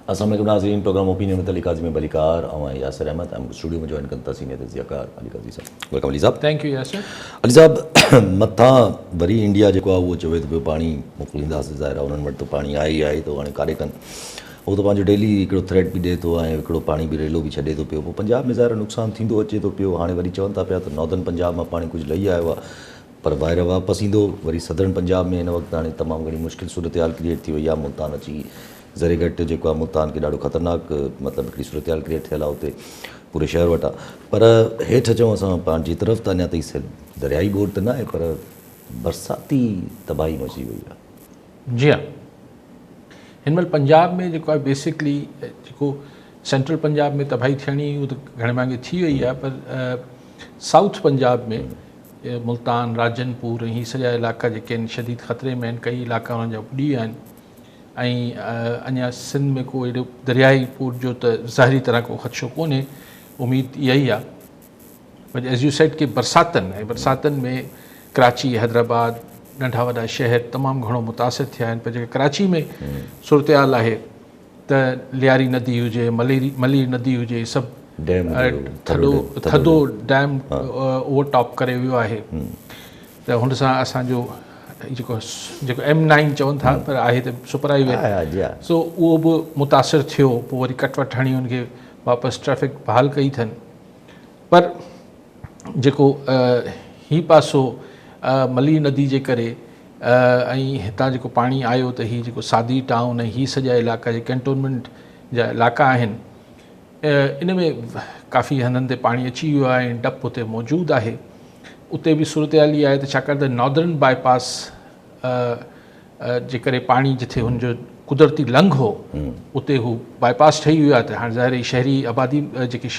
السلام علیکم ناظرین، پروگرام اوپینین میں علی قاضی بلیکار اور یاسر احمد ہم اسٹوڈیو میں جوائن کرتا سینئر تجزیہ کار علی قاضی صاحب. Welcome Ali sahab. Thank you Yasir. Ali sahab मथां वरी इंडिया जेको आहे उहो चवे थो पियो पाणी मोकिलींदासीं, ज़ाहिर आहे उन्हनि वटि त पाणी आहे ई आहे, त हाणे कारे कनि उहो त पंहिंजो डेली हिकिड़ो थ्रेट बि ॾिए थो ऐं हिकिड़ो पाणी बि रेलो बि छॾे थो पियो. पोइ पंजाब में ज़ाहिर नुक़सानु थींदो अचे थो पियो. हाणे वरी चवनि था पिया त नॉर्दर्न पंजाब मां पाणी कुझु लही आयो आहे पर ॿाहिरि वापसि ईंदो. वरी सदर्न पंजाब में हिन वक़्तु हाणे तमामु घणी मुश्किल सूरत हाल क्रिएट थी वई आहे. मुल्तान अची ज़रेगट जेको आहे मुल्तान खे ॾाढो ख़तरनाक मतिलबु हिकिड़ी सूरत हाल क्रिएट थियल आहे उते पूरे शहर वटि आहे. पर हेठि अचूं असां पंहिंजी तरफ़ त अञा ताईं दरियाई बोर्ड त न आहे पर बरसाती तबाही मची वई आहे. जी हाँ, हिन महिल पंजाब में जेको आहे बेसिकली जेको सेंट्रल पंजाब में तबाही थियणी उहो त घणे भाङे थी वई आहे, पर साउथ पंजाब में मुल्तान, राजनपुर ऐं हीअ सॼा इलाइक़ा जेके आहिनि शदीद ख़तरे में आहिनि. कई इलाइक़ा हुननि जा उॾी विया आहिनि ऐं अञा सिंध में को एॾो दरियाई पूर जो त ज़ाहिरी तरह को ख़दशो कोन्हे. उमेद इहा ई आहे. बट एज़ यू सेड कि बरसातनि में कराची, हैदराबाद, नंढा वॾा शहर तमामु घणो मुतासिर थिया आहिनि. पर जेके कराची में सूरत हाल आहे त लियारी नदी हुजे, मली नदी हुजे, सभु थधो डैम ओवरटॉप करे वियो आहे. त हुन सां असांजो जेको M9 चवनि था पर आहे त सुपर हाईवे, सो उहो बि मुतासिर थियो. पोइ वरी कटवट हणी हुनखे वापसि ट्रैफ़िक बहाल कई अथनि. पर जेको हीअ पासो मली नदी जे करे ऐं हितां जेको पाणी आयो त हीअ जेको सादी टाउन ऐं हीअ सॼा इलाइक़ा जेके कैंटोनमेंट जा इलाइक़ा आहिनि इन में काफ़ी हंधनि ते पाणी अची वियो आहे ऐं डपु उते मौजूदु आहे. उते बि सूरत हाल ई आहे त छाकाणि त नॉर्दर्न बाईपास जे करे पाणी जिथे हुनजो कुदरती लंघ हो उते हू बाईपास ठही वियो आहे. त हाणे ज़ाहिर शहरी आबादी जेके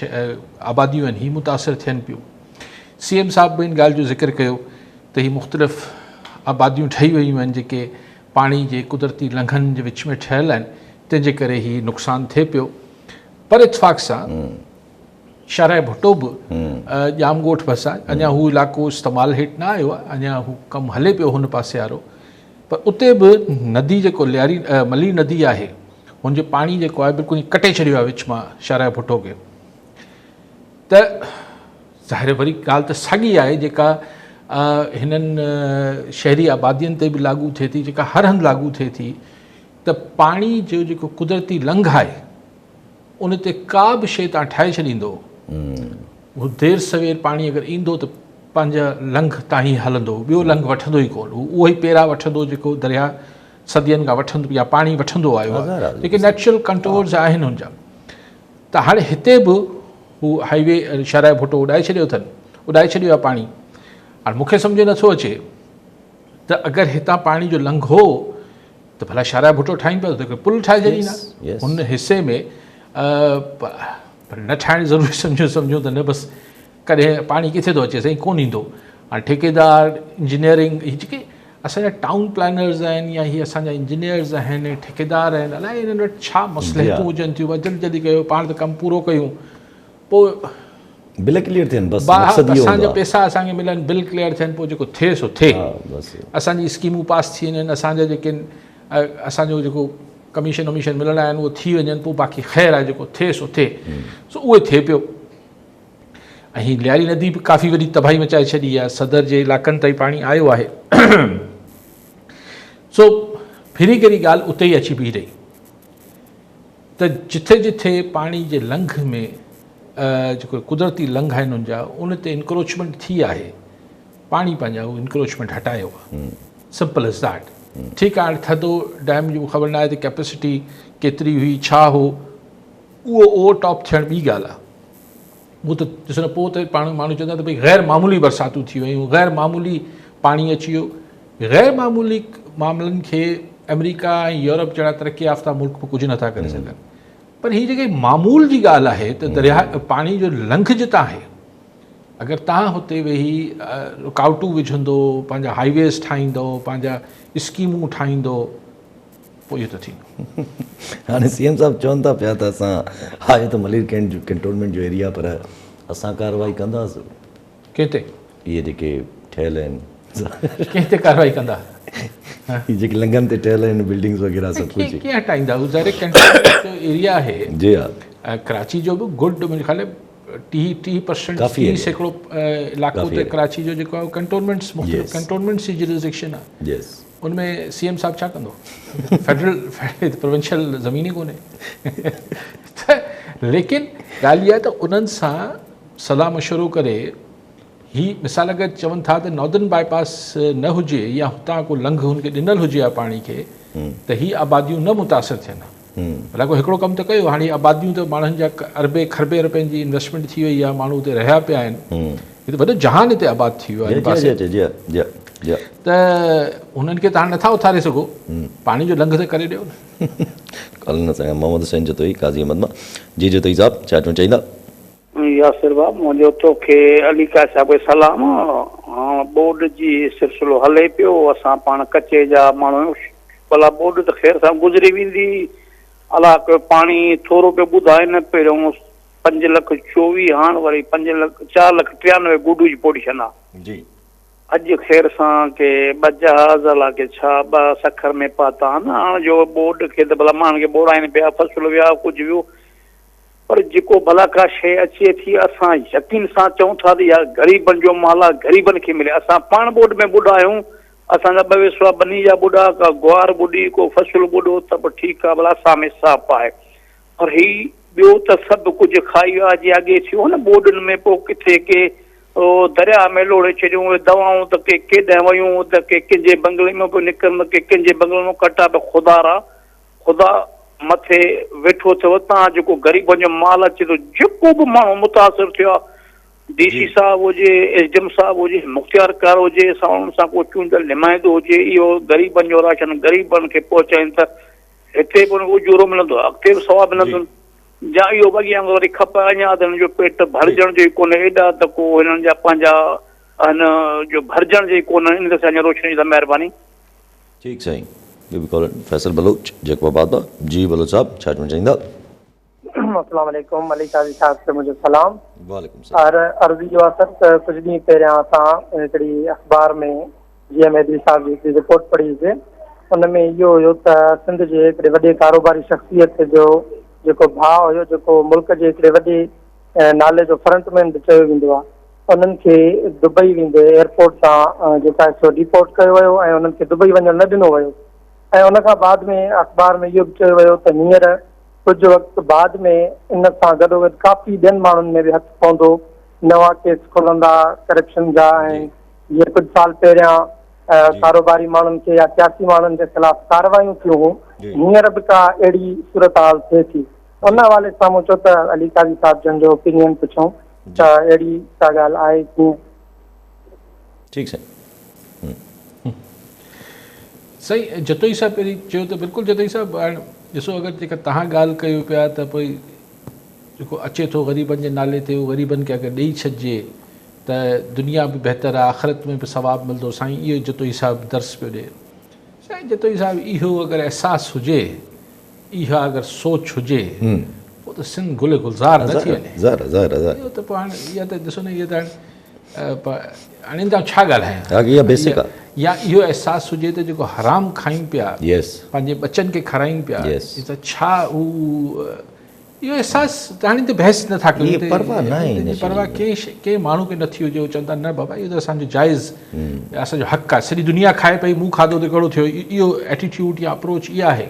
आबादियूं आहिनि हीअ मुतासिर थियनि पियूं. CM साहिब बि इन ॻाल्हि जो ज़िक्र कयो त हीअ मुख़्तलिफ़ आबादियूं ठही वयूं आहिनि जेके पाणी जे कुदरती लंघनि जे विच में ठहियल आहिनि, तंहिंजे करे हीअ नुक़सानु थिए पियो. पर इतफ़ाक़ सां शाराए भुट्टो बि ॼामगोठ भरिसां अञा हू इलाइक़ो इस्तेमालु हेठि न आयो आहे, अञा हू कमु हले पियो हुन पासे वारो. पर उते बि नदी जेको मली नदी आहे हुनजो पाणी जेको आहे बिल्कुलु कटे छॾियो आहे विच मां शाराए भुट्टो खे. त ज़ाहिर वरी ॻाल्हि त साॻी आहे जेका हिननि शहरी आबादियुनि ते बि लागू थिए थी, जेका हर हंधि लागू थिए थी. त पाणी जो जेको कुदरती लंघ आहे उन ते का बि शइ तव्हां ठाहे छॾींदो, उहो देरि सवेर पाणी अगरि ईंदो त पंहिंजा लंघ तां ई हलंदो, ॿियो लंघ वठंदो ई कोन. उहो ई पहिरां वठंदो जेको दरिया सदियनि खां वठंदो या पाणी वठंदो आयो आहे, जेके नेचुरल कंट्रोल्स आहिनि हुनजा. त हाणे हिते बि हू हाईवे शाराए भुट्टो उॾाए छॾियो आहे पाणी. हाणे मूंखे सम्झ नथो अचे त अगरि हितां पाणी जो लंघ हो त भला शाराए भुट्टो ठाहिनि पिया त पुल ठाहे छॾींदा हुन हिसे में. पर न ठाहिणु ज़रूरी सम्झो त न बसि कॾहिं पाणी किथे थो अचे साईं, कोन ईंदो. हाणे ठेकेदार, इंजीनियरिंग, हीअ जेके असांजा टाउन प्लानर्स आहिनि या हीअ असांजा इंजीनियर्स आहिनि, ठेकेदार आहिनि, अलाए हिननि वटि छा मसइलतूं हुजनि थियूं. जल्दी जल्दी कयो, पाण त कमु पूरो कयूं, पोइ बिल क्लियर थियनि, असांजा पैसा असांखे मिलनि, बिल क्लियर थियनि, पोइ जेको थिए सो थिए. असांजी स्कीमूं पास थी वञनि, असांजा जेके असांजो जेको कमीशन वमीशन मिलणा आहिनि उहे थी वञनि, पोइ बाक़ी ख़ैरु आहे, जेको थिए सो थिए. सो उहे थिए पियो. ऐं हीअ लियारी नदी बि काफ़ी वॾी तबाही मचाए छॾी आहे. सदर जे इलाइक़नि ताईं पाणी आयो आहे. सो फिरी कहिड़ी ॻाल्हि उते ई अची बीह रही त जिथे जिथे पाणी जे लंघ में जेको कुदरती लंघ आहिनि हुन जा उन ते इंक्रोचमेंट थी आहे, पाणी पंहिंजा उहो इंक्रोचमेंट हटायो आहे. Simple as that. ठीकु आहे. हाणे थधो डैम जो ख़बर न आहे त कैपेसिटी केतिरी हुई, छा हो, उहो ओवरटॉप थियणु ॿी ॻाल्हि आहे. उहो त ॾिसो न, पोइ त माण्हू चवंदा त भई ग़ैर मामूली बरसातूं थी वियूं, ग़ैर मामूली पाणी अची वियो. ग़ैर मामूली मामलनि खे अमेरिका ऐं यूरोप जहिड़ा तरक़ी याफ़्ता मुल्क बि कुझु नथा करे सघनि. पर हीअ जेके मामूल जी ॻाल्हि आहे त दरिया पाणी जो लंघ जितां आहे, अगरि तव्हां हुते वेही रुकावटूं विझंदो, पंहिंजा हाईवेज़ ठाहींदो, पंहिंजा स्कीमूं ठाहींदो, पोइ इहो त थींदो. हाणे CM साहिबु चवनि था पिया त असां आहे त मलीर कैंटोनमेंट जो एरिया, पर असां कार्रवाई कंदासीं. कंहिं ते? इहे जेके ठहियल आहिनि कंहिं ते कार्रवाई कंदा? ही जेके लंघनि ते ठहियल आहिनि बिल्डिंग्स वग़ैरह सभु कुझु कीअं हटाईंदा हू ज़ाहिर कैंटोनमेंट जो एरिया आहे जी हा कराची जो बि गुड मुंहिंजे ख़्याल 30% काफ़ी आहे। सैकड़ो इलाइक़ो काफ़ी ते आहे। कराची जो जेको आहे कंटोनमेंट्स मुख़्तलिफ़ Yes. कंटोनमेंट्स जी जुरिसडिक्शन आहे यस उनमें सीएम साहब छा कंदो फेडरल प्रोविंशियल ज़मीन ई कोन्हे त लेकिन ॻाल्हि इहा आहे त उन्हनि सां सलाह मशवरो करे ही मिसाल अगरि चवनि था त नॉर्दर्न बाईपास न हुजे या हुतां को लंघ हुनखे ॾिनल हुजे आहे पाणी खे त ही आबादियूं न मुतासिर थियनि भला को हिकिड़ो कमु त कयो हाणे आबादियूं त माण्हुनि जा अरबे खरबे रुपयनि जी इन्वेस्टमेंट थी वई आहे माण्हू हुते रहिया पिया आहिनि ही त वॾो जहान हिते आबाद थी वियो आहे हिन पासे त हुननि खे तव्हां नथा उथारे सघो पाणी जो लंघ त करे ॾियो न कल न साईं मोहम्मद हुसैन जतोई काज़ी अहमद मां जी जतोई साहब छा चवणु चाहींदा यासिर बाबू मुंहिंजो तोखे अली का साहिब खे सलाम हा बोर्ड जी सिलसिलो हले पियो असां पाण कचे जा माण्हू भला बोर्ड त ख़ैर सां गुज़री वेंदी अलाह कयो पाणी थोरो पियो ॿुधाए पहिरियों 5,24,000 हाणे वरी 4,93,000 गुडू जी पोजीशन आहे जी अॼु ख़ैर सां के 2 जहाज़ अलाह के छा 2 सखर में पाता आहिनि हाणे जो बोर्ड खे त भला माण्हुनि खे ॿोड़ाइनि पिया फसल विया कुझु वियो पर जेको भला का शइ अचे थी असां यकीन सां चऊं था त यार ग़रीबनि जो माल आहे ग़रीबनि खे मिले असां पाण बोर्ड में ॿुॾा आहियूं असांजा 2 वेसवा बनी जा ॿुॾा का गुआर ॿुॾी को फसल ॿुॾो त बि ठीकु आहे भला असां में साफ़ आहे पर ही ॿियो त सभु कुझु खाई वियो आहे जीअं अॻे थियो न बोर्डनि में पोइ किथे के दरिया में लोड़े छॾियूं दवाऊं त के केॾांहुं वयूं त के कंहिंजे बंगले में पियो निकिरनि के कंहिंजे बंगले में कटा पिया ख़ुदा मथे वेठो अथव तव्हां जेको ग़रीबनि जो माल अचे थो जेको बि माण्हू मुतासिर थियो आहे DC साहिबु हुजे SDM साहिबु हुजे मुख़्तियार कार हुजे असां उन्हनि सां को चूंडियल नुमाइंदो हुजे इहो ग़रीबनि जो राशन ग़रीबनि खे पहुचाइनि त हिते बि उजूरो मिलंदो अॻिते बि सवाबु मिलंदो जा इहो अॻियां वरी खपे अञा त हिननि जो पेट भरजण जो ई कोन्हे एॾा त को हिननि जा पंहिंजा हिन जो भरजण जो ई कोन्हे इन ते अञा रोशनी जी महिरबानी ठीकु साईं ॿियो बि कॉल फैसल बलोच जैकोबाद मां जी बलोच साहब छा चवणु चाहींदा अस्सलाम वालेकुम अली काज़ी साहब से मुझे सलाम वालेकुम सलाम और अर्ज़ी जो आहे सर त कुझु ॾींहं पहिरियां असां हिकिड़ी अख़बार में जीअं मैदरी साहब जी हिकिड़ी रिपोर्ट पढ़ीसीं उन में इहो हुयो त सिंध जे हिकिड़े वॾे कारोबारी शख़्सियत जो जेको भाउ हुयो जेको मुल्क जे हिकिड़े वॾे नाले जो फ्रंटमैन चयो वेंदो आहे उन्हनि खे दुबई वेंदे एयरपोर्ट सां जेका सो डिपोर्ट कयो वियो ऐं उन्हनि खे दुबई वञणु न ॾिनो वियो ऐं उन खां बाद में अख़बार में इहो बि चयो वियो त हींअर कुझु वक़्तु बाद में इन सां गॾोगॾु काफ़ी ॿियनि माण्हुनि में बि हथु पवंदो नवां केस खुलंदा करप्शन जा ऐं जीअं कुझु साल पहिरियां कारोबारी माण्हुनि खे या सियासी माण्हुनि जे ख़िलाफ़ कार्रवायूं थियूं हुयूं हींअर बि का अहिड़ी सूरत हाल थिए थी उन हवाले सां मूं चयो त अली काज़ी साहिब जन जो ओपिनियन पुछूं त अहिड़ी का ॻाल्हि आहे कीअं ठीकु साईं सही जतोई साहब पहिरीं चयो त बिल्कुलु जतोई साहब हाणे ॾिसो अगरि जेका तव्हां ॻाल्हि कयो पिया त पोइ जेको अचे थो ग़रीबनि जे नाले ते उहो ग़रीबनि खे अगरि ॾेई छॾिजे त दुनिया बि बहितर आहे आख़िरत में बि सवाबु मिलंदो साईं इहो जतोई साहिबु दर्स पियो ॾिए साईं जतोई साहिबु इहो अगरि अहसासु हुजे इहा अगरि सोच हुजे पोइ त सिंध गुल गुलज़ार न थी वञे इहो त पोइ हाणे इहा त ॾिसो न इहा त हाणे इन छा ॻाल्हायां या इहो अहसासु हुजे त जेको हराम खाइनि पिया पंहिंजे बचनि खे खाराइनि पिया त छा हू इहो अहसासु हाणे त बहस नथा कयूं परवाह कंहिं माण्हू खे नथी हुजे उहो चवनि था न बाबा इहो त असांजो जाइज़ असांजो हक़ु आहे सॼी दुनिया खाए पई मूं खाधो त कहिड़ो थियो इहो एटीट्यूड या अप्रोच इहा आहे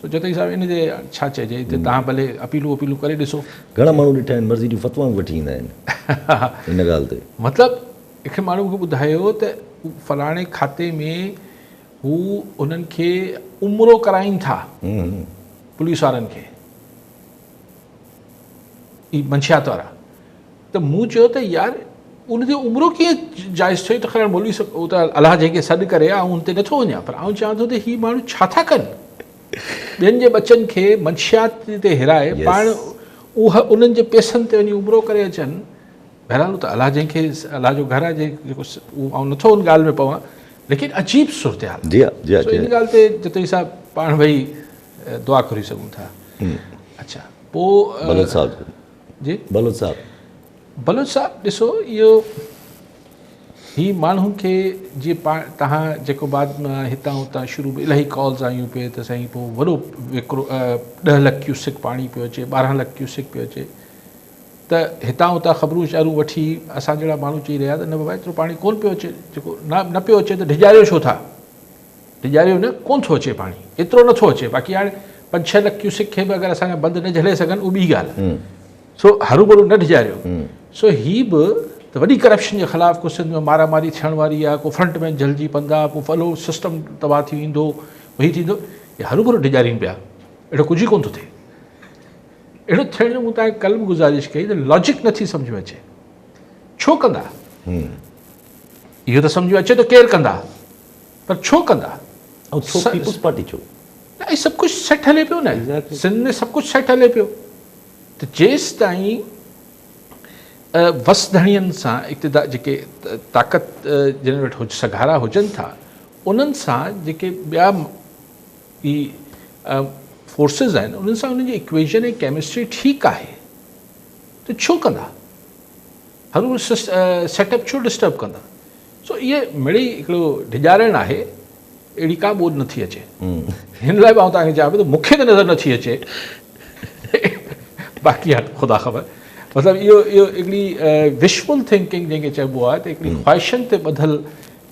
सो जतोई साहिबु इन ते छा चइजे हिते तव्हां भले अपीलूं करे ॾिसो घणा माण्हू ॾिठा आहिनि मर्ज़ी जूं फतवाऊं वठी ईंदा आहिनि इन ॻाल्हि ते मतिलबु हिकु माण्हू खे ॿुधायो त फलाणे खाते में हू उन्हनि खे उमिरो कराइनि था पुलिस वारनि खे ई मंशियात वारा त मूं चयो त यार उनजो उमिरो कीअं जाइज़ थियो त ख़ैर मौलवी उहो त अलाह जंहिंखे सॾु करे ऐं उन ते नथो वञा पर आउं चवां थो त हीअ माण्हू छा था कनि ॿियनि जे बचनि खे मंशियात ते हिराए पाण उहा उन्हनि जे पैसनि ते वञी उमिरो करे अचनि बहरहाल त अलाह जंहिंखे अलाह जो घर आहे जेको ऐं नथो उन ॻाल्हि में पवां लेकिन अजीब सूरत हाल इन ॻाल्हि ते जतोई साहिबु पाण वेही दुआ करी सघूं था अच्छा पोइ जी बलोच साहिबु ॾिसो इहो ही माण्हुनि खे जीअं तव्हां जेको बाद में हितां हुतां शुरू में इलाही कॉल्स आयूं पे त साईं पोइ वॾो हिकिड़ो 10 लाख क्यूसिक पाणी पियो अचे, 12 लाख क्यूसिक पियो अचे, त हितां हुतां ख़बरूं चारूं वठी असां जहिड़ा माण्हू चई रहिया त न बाबा एतिरो पाणी कोन पियो अचे, जेको न पियो अचे त डिॼारियो छो था, डिॼारियो न, कोन थो अचे पाणी, एतिरो नथो अचे। बाक़ी हाणे 5-6 लाख क्यूसिक खे बि अगरि असांजा बंदि न झले सघनि उहा ॿी ॻाल्हि, सो हरू भरू न डिॼारियो। सो हीअ बि त वॾी करप्शन जे ख़िलाफ़ु को सिंध में मारामारी थियण वारी आहे, को फ्रंट में जलिजी पंदा, पोइ फलो सिस्टम तबाह थी वेंदो, वही थींदो, इहे हरू भरू डिॼारीनि पिया, अहिड़ो कुझु ई कोन थो थिए। अहिड़ो थियण जो मूं तव्हांखे कल्ह बि गुज़ारिश कई त लॉजिक नथी सम्झ में अचे, छो कंदा, इहो त सम्झ में अचे त केरु कंदा, पर छो कंदा, ऐं छो पीपुल्स पार्टी छो, न सभु कुझु सेट हले पियो न, सिंध में सभु कुझु सेट हले पियो, त जेसि ताईं वसधणियनि सां इक़्तिदार जेके ताक़त जिन वटि सघारा हुजनि था उन्हनि सां जेके ॿिया ई फोर्सिस आहिनि उन्हनि सां उन्हनि जी इक्वेशन ऐं केमिस्ट्री ठीकु आहे त छो कंदा, हर सेटअप छो डिस्टर्ब कंदा। सो इहे मिड़ई हिकिड़ो डिॼारणु आहे, अहिड़ी का ॿोध नथी अचे। हिन लाइ मां तव्हांखे चवां पियो त मूंखे त नज़र नथी अचे, बाक़ी हाणे ख़ुदा ख़बर, मतिलबु इहो हिकिड़ी विशफुल थिंकिंग जंहिंखे चइबो आहे त हिकिड़ी ख़्वाहिशनि ते ॿधल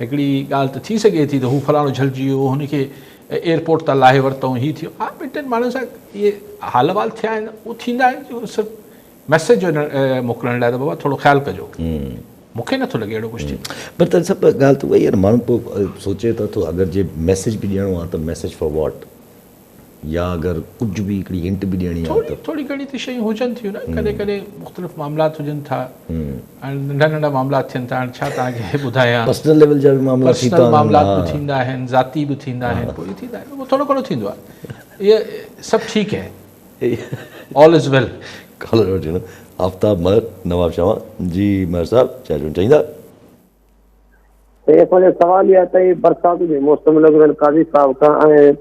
हिकिड़ी ॻाल्हि त थी सघे थी त हू फलाणो झलिजी वियो, हुनखे एयरपोर्ट तां लाहे वरितऊं, हीअ थियो, हा 2-3 माण्हुनि सां इहे हाल वाल थिया आहिनि, उहे थींदा आहिनि जो सिर्फ़ु मैसेज मोकिलण लाइ त बाबा थोरो ख़्यालु कजो, मूंखे नथो लॻे अहिड़ो कुझु थिए। पर त सभु ॻाल्हि त उहा ई आहे, माण्हू पोइ सोचे त थो अगरि जे मैसेज बि ॾियणो आहे त मैसेज फॉर वॉट, या अगरि कुझु बि हिकिड़ी हिंट बि ॾियणी आहे त थोरी घणी त शयूं हुजनि थियूं न, कॾहिं कॾहिं मुख़्तलिफ़ मामलात हुजनि था, हाणे नंढा नंढा मामलात थियनि था, हाणे छा तव्हांखे ॿुधायां, पर्सनल लेवल जा बि मामला पर्सनल मामलात बि थींदा आहिनि, ज़ाती बि थींदा आहिनि, पोइ थींदा आहिनि, उहो थोरो घणो थींदो आहे, इहे सभु ठीकु है, ऑल इज़ वेल। कॉलर वठो न, आफ्ताब महर नवाब शाह जी, महर साहब छा चवणु चाहींदा? असांजो सवाल इहो आहे त बरसाति जे मौसम लॻल काज़ी साहिब खां ऐं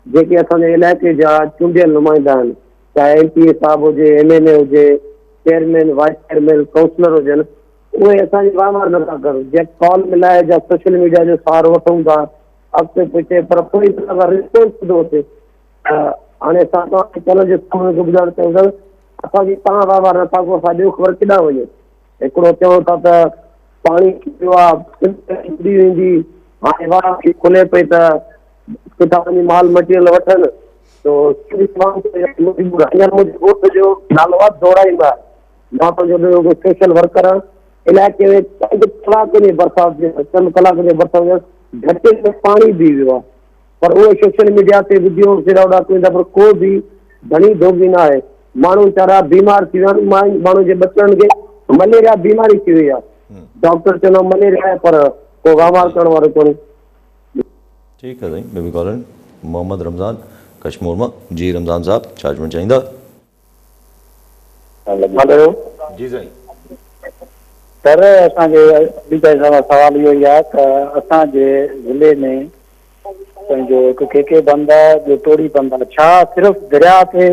जेके असांजे इलाइक़े जा चूंडियल नुमाइंदा आहिनि, चाहे MP साहिब हुजे, MLA हुजे, चेयरमैन वाइस चेयरमैन काउंसलर हुजनि, उहे असांजी वाहवार नथा कनि, जे कॉल मिलाए जा सोशल मीडिया जो सहारो वठूं था अॻिते पुठिते, पर कोई रिस्पॉन्स नथो अचे। हाणे असां तव्हांखे कल्ह जे साम्हूं ॿुधाइणु चाहियूं था असांजी तव्हां वाहवार नथा कयो, असां ॿियो ख़बर केॾां वञे। हिकिड़ो चओ था त पाणी पियो आहे बुॾी वेंदी, हाणे वाह खुले पई त किथां वञी माल मटीरियल वठनि, घोट जो नालो आहे दौड़ाईंदा, मां पंहिंजो सोशल वर्कर आहियां, इलाइक़े में कलाक जे बरसाति जे 3 कलाक जे बरसाति घटे में पाणी बीह वियो आहे, पर उहे सोशल मीडिया ते वीडियो होॾा कनि, पर को बि घणी धोबी न आहे। माण्हू वीचारा बीमार थी विया आहिनि, माण्हू जे बचनि खे मलेरिया बीमारी थी वई आहे, डॉक्टर चवंदो मलेरिया आहे, पर को वाहवार करण वारो कोन्हे। ठीकु आहे साईं, ॿियो बि कॉलर मोहम्मद रमज़ान कश्मीर मां, जी रमज़ान साहब छा चवणु चाहींदा? हलो जी साईं। सर असांजे सवाल इहो ई आहे त असांजे ज़िले में पंहिंजो हिकु के बंदि आहे जो टोड़ी बंदि आहे, छा सिर्फ़ु दरिया ते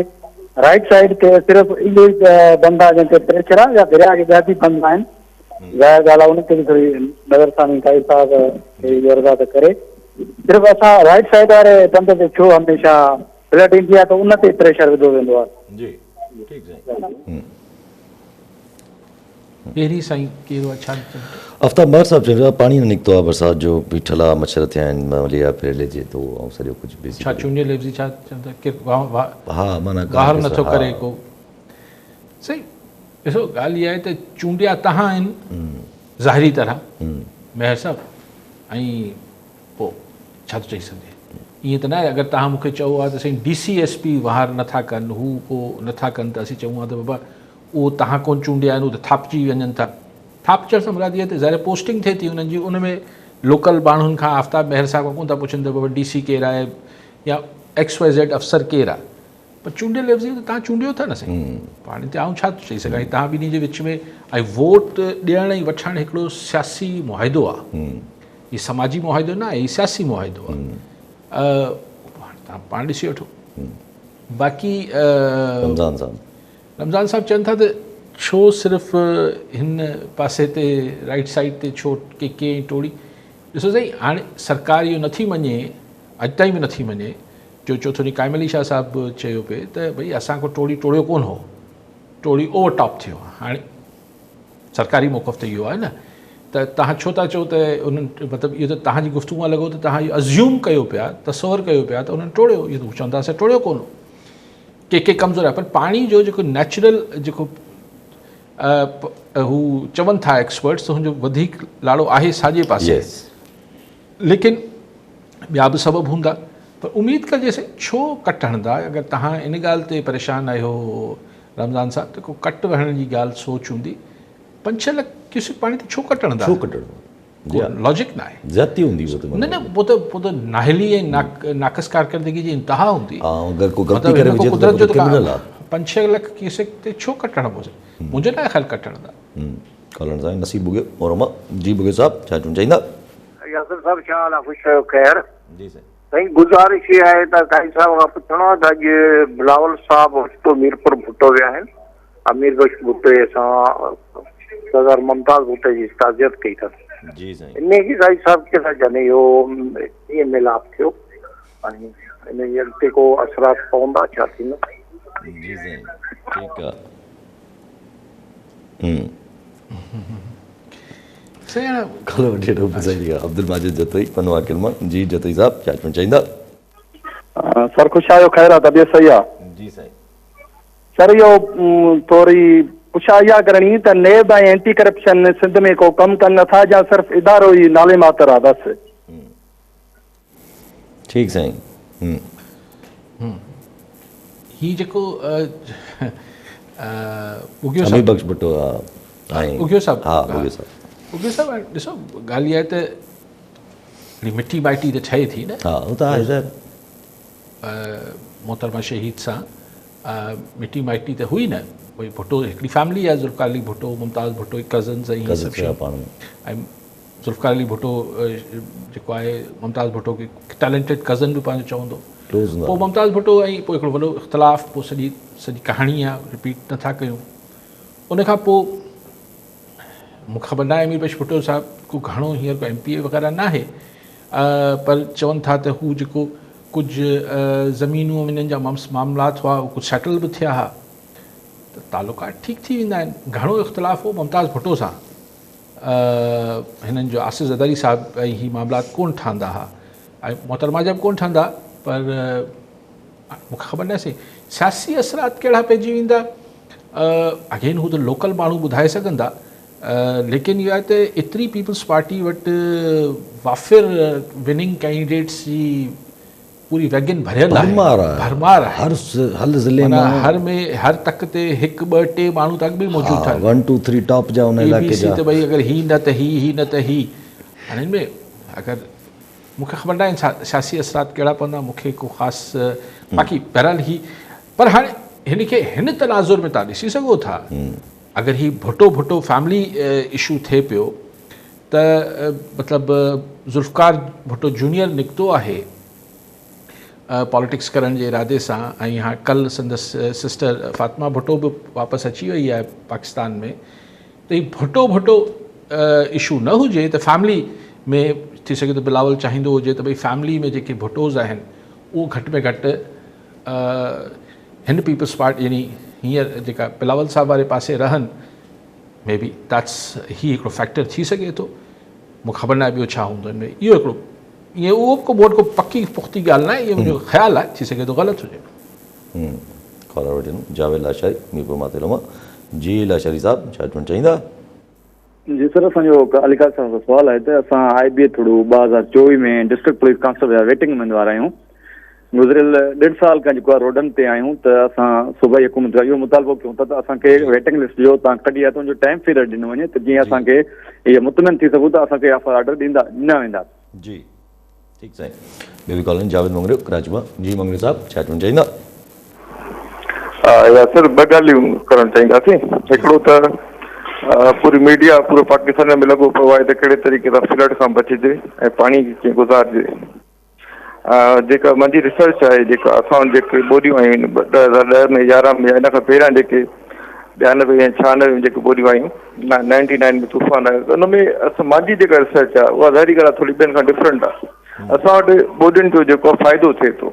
राइट साइड ते सिर्फ़ु इहो ई बंदि आहे जंहिं ते प्रेशर आहे, या दरिया खे ॿिया बि बंदि आहिनि? ज़ाहिर ॻाल्हि आहे उन ते बि थोरी नज़रसानी काई साहिब अर्ज़ा करे, सिर्फ़ु असां राइट साइड वारे बंदि ते छो हमेशह फ्लड ईंदी आहे त उन ते प्रेशर विधो वेंदो आहे? जी ठीकु साईं। पहिरीं साईं कहिड़ो आहे, छा आफ्ताब महर साहब चवंदा पाणी न निकितो आहे, बरसाति जो बीठल आहे, मच्छर थिया आहिनि, मलेरिया फैलिजे थो ऐं सॼो कुझु बि छा चूंडियल लफ़्ज़ी छा चवंदा, हा माना ॿाहिरि नथो करे को, सही। ॾिसो ॻाल्हि इहा आहे त चूंडिया तव्हां आहिनि ज़ाहिरी तरह महर साहब, ऐं पोइ छा थो चई सघे, ईअं त न आहे अगरि तव्हां मूंखे चओ आहे त साईं DCSP वार नथा कनि, हू पोइ नथा कनि, त असीं चऊं हा त बाबा उहो तव्हां कोन चूंडिया आहिनि, उहो त थापजी वञनि था। थापचण सां मुराद इहा त ज़ाहिर पोस्टिंग थिए थी उन्हनि जी, उन में लोकल माण्हुनि खां आफ्ताब महर साहब खां कोन था पुछनि त बाबा DC केरु आहे या XYZ अफ़सर केरु आहे, पर चूंडियल लफ़्ज़ी त तव्हां चूंडियो था न साईं, पाणी ते आऊं छा थो चई सघां, तव्हां ॿिन्ही जे विच में ऐं वोट ॾियण ऐं वठणु हिकिड़ो सियासी मुआहिदो आहे, हीउ समाजी मुआहिदो न आहे, हीउ सियासी मुआहिदो आहे, तव्हां पाण ॾिसी वठो। बाक़ी रमज़ान साहब चवनि था त छो सिर्फ़ु हिन पासे ते राइट साइड ते छो के टोड़ी ॾिसो साईं, हाणे सरकार इहो नथी मञे, अॼु ताईं बि नथी मञे, जो चोथो ॾींहुं काइम अली शाह साहिबु चयो पिए त भई असां को टोड़ियो कोन हो, टोड़ी ओवर टॉप थियो। हाणे सरकारी मौक़फ़ त इहो आहे न, त तव्हां छो था चओ त उन्हनि मतिलबु इहो त तव्हांजी गुफ़्तगू मां लॻो त तव्हां इहो अज़्यूम कयो पिया, तसवर कयो पिया त उन्हनि टोड़ियो, इहो त चवंदासीं टोड़ियो कोन हो, के कमज़ोर आहे। पर पाणी जो जेको नेचुरल जेको हू चवनि था एक्सपर्ट्स त हुनजो वधीक लाड़ो आहे साॼे पासे, लेकिन ॿिया बि सबब हूंदा। पर उमेद कजेसि छो कट हणंदा, अगरि तव्हां इन ॻाल्हि ते परेशान आहियो रमज़ान साहब त को कट वहण जी ॻाल्हि सोच हूंदी। 5-6 लाख क्यूसेक पाणी त छो कट हणंदा, छो कटणो, लॉजिक न आहे, ज़्यादती हूंदी वो तो न वो तो नाहली ऐं नाक़स कारकर्दगी जी इंतहा हूंदी। अगर को गलती करे विझे कुदरत जो तो क्रिमिनल आहे। 5-6 लाख क्यूसेक ते छो कटणो पवंदो, मुंहिंजो न ख़्याल कट हणंदा। कॉलर साईं नसीब बुगे और अमा जी बुगे साहब छा चवणु चाहींदा? यासिर साहब छा हाल आहे? ख़ुशि आहियो? ख़ैर जी साईं। साईं गुज़ारिश ये आहे त काई साहब खां पुछणो आहे त अॼु बिलावल साहब वटि मीरपुर भुट्टो विया आहिनि, अमीर बख्श भुट्टे सां सदर मुमताज़ भुट्टे जी ताज़ियत कई अथनि। जी साईं। इन जी साईं साहब खे था चवनि इहो कीअं मिलाप थियो ऐं इन जे अॻिते को असरात पवंदा छा थींदा? जी साईं ठीकु आहे। कॉलर वठी वठो सही आहे। अब्दुल माजिद जतोई पनवा किलमा। जी जतोई साहब छा चवणु चाहींदा? सर ख़ुशि आहियो? ख़ैर आहे? तबियत सही आहे? जी साईं। सर इहो थोरी पुछा इहा करणी त नेब ऐं एंटी करप्शन सिंध में को कमु कनि नथा या सिर्फ़ु इदारो ई नाले मात्र आहे बसि? ठीकु साईं। ही जेको उगियो अमीर बख्श भुट्टो उगियो साहब, हा उगियो साहब, उगियो साहब ॾिसो ॻाल्हि इहा आहे त मिटी माइटी त ठहे थी न, हा उहो त आहे सर। मोहतरमा शहीद सां मिटी माइटी त हुई न, भई भुट्टो हिकिड़ी फैमिली आहे, ज़ुल्फ़कार अली भुट्टो, मुमताज़ भुट्टो, कज़न्स ऐं हीअ सभु शयूं पाण में। ऐं ज़ुल्फ़कार अली भुट्टो जेको आहे मुमताज़ भुट्टो खे टैलेंटेड कज़न बि पंहिंजो चवंदो। पोइ मुमताज़ भुट्टो ऐं पोइ हिकिड़ो वॾो इख़्तिलाफ़, पोइ सॼी कहाणी आहे, रिपीट नथा कयूं। उनखां पोइ मूंखे ख़बर न आहे अमीर बख्श भुट्टो साहिबु को घणो हींअर को MPA वग़ैरह न आहे, पर चवनि था त हू जेको कुझु ज़मीनूं हिननि जा मामलात हुआ उहो कुझु सेटल बि थिया हुआ, त तालुकात ठीकु थी वेंदा आहिनि। घणो इख़्तिलाफ़ हो मुमताज़ भुट्टो सां, हिननि जो आसिफ़ ज़रदारी साहिबु ऐं हीअ मामलात कोन ठहंदा हुआ ऐं मोहतरमा जा बि कोन ठहंदा, पर मूंखे ख़बर न आहे सियासी असरात कहिड़ा पइजी वेंदा। अगेन हू त लोकल माण्हू ॿुधाए सघंदा, लेकिन इहो आहे त एतिरी पीपल्स पार्टी वटि वाफ़िर विनिंग कैंडिडेट्स जी पूरी वैगन भरियल आहे, भरमार आहे। हर ज़िले में, हर तक ते 1-2-3 माण्हू तक बि मौजूदु आहिनि। 1 2 3 टॉप जा उन इलाइक़े जा त भई अगरि ही न त ही न त ही, हाणे हिन में अगरि मूंखे ख़बर न आहे सियासी असरात कहिड़ा पवंदा, मूंखे को ख़ासि बाक़ी बहरहाल ही। पर हाणे हिन खे हिन तनाज़ुर में तव्हां ॾिसी सघो था, अगरि ही भुट्टो फैमिली इशू थिए पियो त मतिलबु ज़ुल्फ़कार भुट्टो जूनियर निकितो आहे पॉलिटिक्स करण जे इरादे सां, ऐं हाणे कल्ह संदसि सिस्टर फातिमा भुट्टो बि वापसि अची वई आहे पाकिस्तान में, त ही भुट्टो इशू न हुजे त फैमिली में थी सघे त बिलावल चाहींदो हुजे त भई फैमिली में जेके भुट्टोज़ आहिनि उहो घटि में घटि हिन पीपल्स पार्टी यानी हींअर जेका बिलावल साहब वारे पासे रहनि, मे बी दैट्स ही हिकिड़ो फैक्टर थी सघे थो। मूंखे ख़बर न आहे ॿियो छा हूंदो हिन में। इहो हिकिड़ो ईअं उहो को बोर्ड को पकी पुख़्ती ॻाल्हि न आहे, इहो मुंहिंजो ख़्यालु आहे, थी सघे थो ग़लति हुजे। कॉलर वठी जावेद लाशारी मीरपुर मातेलमा। जी लाशारी साहब छा चवणु चाहींदा? जी सर, असांजो अलीकाल साहब जो सुवाल आहे त असां IBA थ्रू 2024 में डिस्ट्रिक्ट पुलिस कांस्टेबल जा वेटिंग में वारा आहियूं। गुज़िरियल 1.5 साल खां जेको आहे रोडनि ते आहियूं, त असां सूबाई हुकूमत खां इहो मुतालबो कयूं था त असांखे वेटिंग लिस्ट जो तव्हां कढी आहे त उनजो टाइम पीरियड ॾिनो वञे, त जीअं असांखे इहे मुतमिन थी सघूं त असांखे ऑर्डर ॾिना वेंदा। जी ठीकु साईं। ॿियो बि कॉल जावेद मंगरियो कराची मां। जी मंगरियो साहब छा चवणु चाहींदा? सर 2 ॻाल्हियूं करणु चाहींदासीं। हिकिड़ो त पूरी मीडिया पूरे पाकिस्तान में लॻो पियो आहे त कहिड़े तरीक़े सां फ्लड खां बचिजे ऐं पाणी कीअं गुज़ारिजे। जेका मुंहिंजी रिसर्च आहे, जेका असां जेके ॿोलियूं आहियूं 2010 में 11 में, इन खां पहिरियां जेके 92 ऐं 96 में जेके ॿोॾियूं आयूं 99 में तूफ़ान आयो, त उन में असां मुंहिंजी जेका रिसर्च आहे उहा ज़ाहिरी ॻाल्हि आहे थोरी ॿियनि खां डिफरेंट आहे। असां वटि ॿोॾियुनि जो जेको फ़ाइदो थिए थो,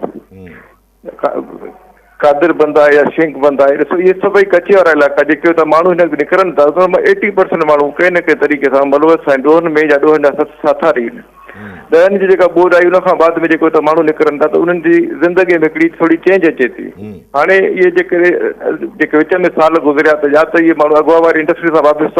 कादिर बंद आहे या शिंक बंद आहे, ॾिसो इहे सभई कचे वारा इलाइक़ा जेके त माण्हू हिन निकिरनि था, उन मां 80% माण्हू कंहिं न कंहिं तरीक़े सां मलबस आहिनि, ॾोहनि में या ॾोहनि जा साथारी आहिनि। ॾहनि जी जेका ॿोॾि आई उन खां बाद में जेको त माण्हू निकिरनि था, त उन्हनि जी ज़िंदगीअ में हिकिड़ी थोरी चेंज अचे थी। हाणे इहे जेके विच में साल गुज़रिया त या त इहे माण्हू अॻुवा वारी इंडस्ट्री सां वापिस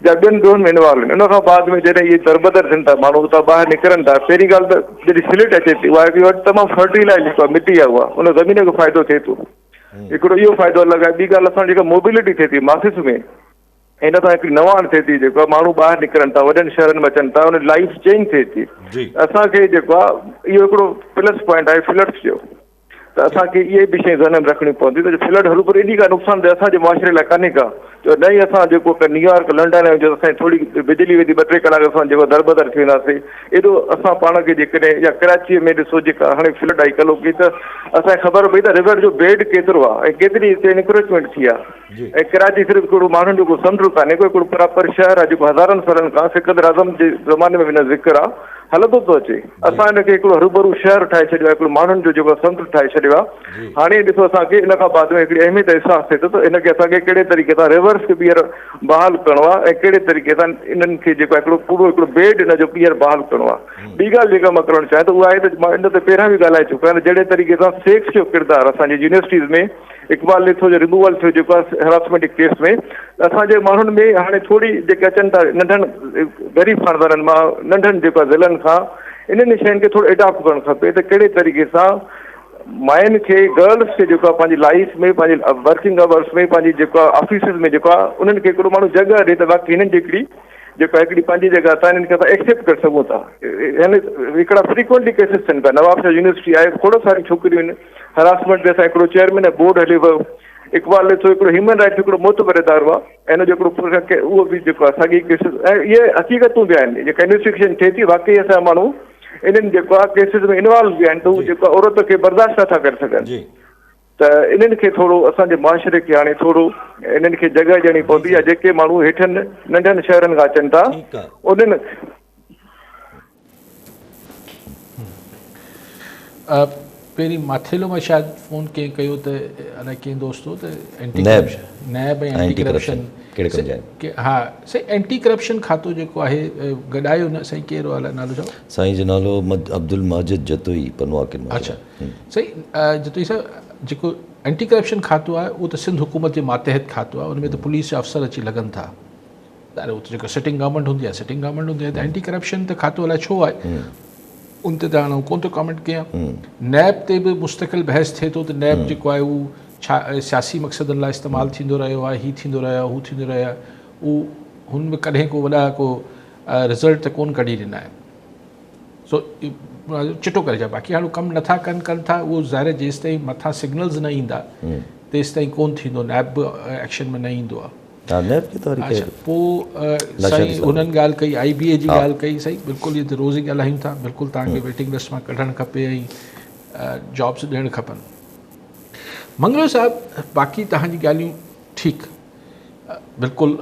या ॿियनि ॾोहनि में इन्वॉल्व आहिनि। उन खां बाद में जॾहिं इहे दरबदर थियनि था, माण्हू उतां ॿाहिरि निकिरनि था, पहिरीं ॻाल्हि त जॾहिं स्लिट अचे थी उहा तमामु फर्टिलाइज जेको आहे मिटी आहे उहा उन ज़मीन खे फ़ाइदो थिए थो, हिकिड़ो इहो फ़ाइदो अलॻि आहे। ॿी ॻाल्हि असां जेका मोबिलिटी थिए थी मासिस में, हिन सां हिकिड़ी नवाण थिए थी, जेको आहे माण्हू ॿाहिरि निकिरनि था, वॾनि शहरनि में अचनि था, उन लाइफ चेंज थिए थी। असांखे जेको आहे इहो हिकिड़ो प्लस पॉइंट आहे फ्लड्स जो, त असांखे इहे बि शयूं ध्यान में रखणी पवंदी त फ्लड हर पर एॾी का नुक़सानदेह असांजे मुआशिरे लाइ कान्हे का। त न ई असां जेको न्यूयॉर्क लंडन आहियूं, जो असांजी थोरी बिजली वेंदी 2-3 कलाक असां जेको दरबदर थी वेंदासीं, एॾो असां पाण खे जेकॾहिं या कराचीअ में ॾिसो जेका हाणे फ्लड आई कलो की, त असांखे ख़बर पई त रिवर जो बेड केतिरो आहे ऐं केतिरी हिते इनक्रोचमेंट थी आहे। ऐं कराची सिर्फ़ु हिकिड़ो माण्हुनि जो समुंड कान्हे, को हिकिड़ो प्रॉपर शहर आहे जेको हज़ारनि सालनि खां सिकंदर आज़म जे ज़माने में हिन ज़िक्र आहे हलंदो थो अचे। असां हिनखे हिकिड़ो हरूभरू शहर ठाहे छॾियो आहे, हिकिड़ो माण्हुनि जो जेको समुंड ठाहे छॾियो आहे। हाणे ॾिसो असांखे इन खां बाद में हिकिड़ी अहमियत अहसासु थिए थो त इनखे असांखे कहिड़े तरीक़े सां रिवर्स खे ॿीहर बहाल करिणो आहे ऐं कहिड़े तरीक़े सां इन्हनि खे जेको हिकिड़ो पूरो हिकिड़ो बेड इन जो ॿीहर बहाल करिणो आहे। ॿी ॻाल्हि जेका मां करणु चाहियां त उहा आहे त मां इन ते पहिरियां बि ॻाल्हाए चुको आहियां, जहिड़े तरीक़े सां सेक्स जो किरदारु असांजी यूनिवर्सिटीज़ में इक़बाल लिथो जो रिमूवल थियो जेको आहे हेरासमेंट केस में, असांजे माण्हुनि में हाणे थोरी जेके अचनि था नंढनि ग़रीब ख़ानदाननि मां, नंढनि जेको आहे ज़िलनि खां, इन्हनि शयुनि खे थोरो एडॉप्ट करणु खपे त कहिड़े तरीक़े सां माइनि खे गर्ल्स खे जेको आहे पंहिंजी लाइफ में, पंहिंजी वर्किंग आवर्स में, पंहिंजी जेको आहे ऑफिसिस में जेको आहे उन्हनि खे हिकिड़ो माण्हू जॻह ॾिए त बाक़ी हिननि जी हिकिड़ी जेका हिकिड़ी पंहिंजी जॻह असां हिननि खे असां एक्सेप्ट करे सघूं था। यानी हिकिड़ा फ्रीक्वेंटली केसिस थियनि पिया। नवाबशाह यूनिवर्सिटी आहे, खोड़ सारी छोकिरियूं आहिनि, हरासमेंट ते असां हिकिड़ो चेयरमैन बोर्ड हले पियो। इक़बाल ॾिसो हिकिड़ो ह्यूमन राइट्स हिकिड़ो मोतबर इदारो आहे, ऐं हिन जो हिकिड़ो उहो बि जेको आहे साॻी केसिस, ऐं इहे हक़ीक़तूं बि आहिनि जेका इन्वेस्टिगेशन थिए थी, वाकई असांजा माण्हू इन्हनि जेको आहे केसिस में इन्वॉल्व बि आहिनि, त उहे जेको औरत खे बर्दाश्त नथा करे सघनि। त इन्हनि खे थोरो असांजे मुआशिरे खे हाणे थोरो इन्हनि खे जॻह ॾियणी पवंदी आहे। जेके माण्हू हेठनि नंढनि शहरनि खां अचनि था उन्हनि पहिरीं माथेलो मां शायदि फ़ोन कंहिं कयो त अलाए कंहिं दोस्त हो त एंटी करप्शन नैब ऐं एंटी करप्शन हा साईं एंटी करप्शन खातो जेको आहे गॾायो न साईं, कहिड़ो आहे नालो चओ? साईं जो नालो अब्दुल माजिद जतोई पनवाकिन। अच्छा साईं जतोई साहिबु, जेको एंटी करप्शन खातो आहे उहो त सिंध हुकूमत जे मातहत खातो आहे, उनमें त पुलिस जा अफ़सर अची लॻनि था, त उहो त जेको सिटिंग गवर्नमेंट हूंदी आहे सिटिंग गवर्नमेंट हूंदी आहे। त एंटी करप्शन त खातो अलाए छो आहे, उन ते त हाणे कोन थो कमेंट कयां। नैब ते बि मुस्तक़िल बहस थिए थो त नैब जेको आहे उहो छा सियासी मक़सदनि लाइ इस्तेमालु थींदो रहियो आहे, हीअ थींदो रहियो आहे, हू थींदो रहियो आहे, उहो हुन में कॾहिं को वॾा को रिज़ल्ट त कोन कढी ॾिना आहिनि। सो चिटो करे छा, बाक़ी हाणे कमु नथा कनि था, उहो ज़ाहिर जेसि ताईं मथां सिग्नल्स न ईंदा तेसि ताईं कोन थींदो, नैब बि एक्शन में न ईंदो आहे। अच्छा पोइ साईं हुननि ॻाल्हि कई IBA जी ॻाल्हि कई, साईं बिल्कुलु इहे त रोज़ ई ॻाल्हायूं था, बिल्कुलु तव्हांखे वेटिंग लिस्ट मां कढणु खपे ऐं जॉब्स ॾियणु खपनि। मंगलो साहिबु बाक़ी तव्हांजी ॻाल्हियूं ठीकु बिल्कुलु।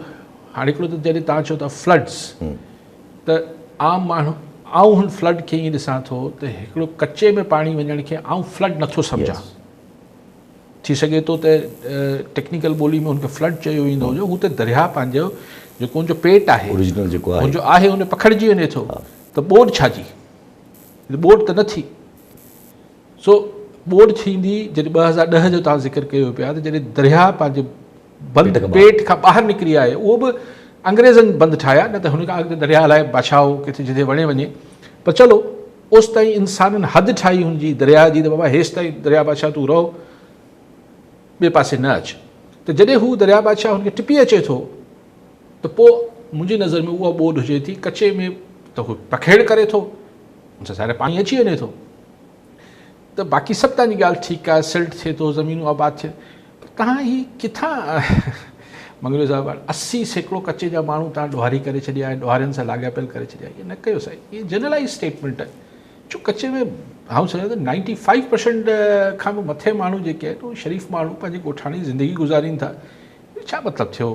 हाणे हिकिड़ो त जॾहिं तव्हां चओ था फ्लड्स, त आम माण्हू आऊं हुन फ्लड खे ईअं ॾिसां थो त हिकिड़ो कचे में पाणी वञण खे आऊं फ्लड नथो सम्झां। थी सघे थो त टेक्निकल ॿोली में हुनखे फ्लड चयो वेंदो हुजे, हू त दरिया पंहिंजो जेको हुनजो पेट आहे ओरिजिनल जेको आहे हुनजो आहे हुन पखिड़िजी वञे थो, त ॿोॾि छाजी, ॿोॾि त न थी। सो ॿोॾि थींदी जॾहिं 2010 जो तव्हां ज़िक्र कयो पिया, त जॾहिं दरिया पंहिंजे बंदि पेट खां ॿाहिरि निकिरी आहे, उहो बि अंग्रेज़नि बंदि ठाहिया, न त हुन खां अॻिते दरिया हलाए बादशाह किथे जिथे वणे वञे, पर चलो ओसि ताईं इंसाननि हदि ठाही हुनजी दरिया जी, त बाबा हेसि ताईं दरिया बादशाह तूं रहो, ॿिए पासे न अचु। त जॾहिं हू दरिया बादशाह हुनखे टिपी अचे थो, त पोइ मुंहिंजी नज़र में उहा ॿोॾि हुजे थी कचे में, त हू पखेड़ करे थो, हुन सां सारे पाणी अची वञे थो। त बाक़ी सभु तव्हांजी ॻाल्हि ठीकु आहे, सिल्ट थिए थो, ज़मीनूं आबाद थिए, पर तव्हां हीअ किथां मंगलो साहिबु 80% कचे जा माण्हू तव्हां ॾोहारी करे छॾिया आहिनि, ॾोहारियुनि सां लाॻापियल करे छॾिया, इहे न कयो साईं, इहे जनरलाइज़ स्टेटमेंट आहे। छो कचे में आउं सम्झां त 95% खां बि मथे माण्हू जेके आहिनि उहे शरीफ़ माण्हू पंहिंजी ॻोठाणी ज़िंदगी गुज़ारीनि था, छा मतिलबु थियो